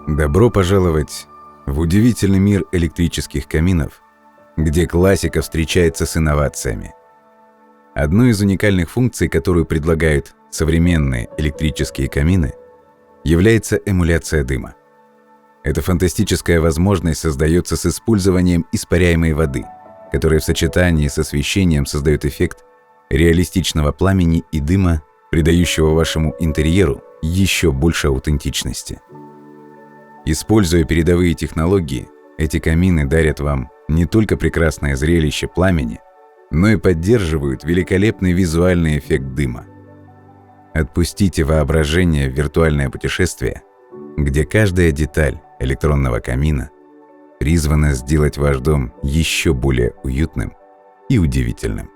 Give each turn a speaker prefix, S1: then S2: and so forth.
S1: Добро пожаловать в удивительный мир электрических каминов, где классика встречается с инновациями. Одной из уникальных функций, которую предлагают современные электрические камины, является эмуляция дыма. Эта фантастическая возможность создается с использованием испаряемой воды, которая в сочетании с освещением создает эффект реалистичного пламени и дыма, придающего вашему интерьеру еще больше аутентичности. Используя передовые технологии, эти камины дарят вам не только прекрасное зрелище пламени, но и поддерживают великолепный визуальный эффект дыма. Отпустите воображение в виртуальное путешествие, где каждая деталь электронного камина призвана сделать ваш дом еще более уютным и удивительным.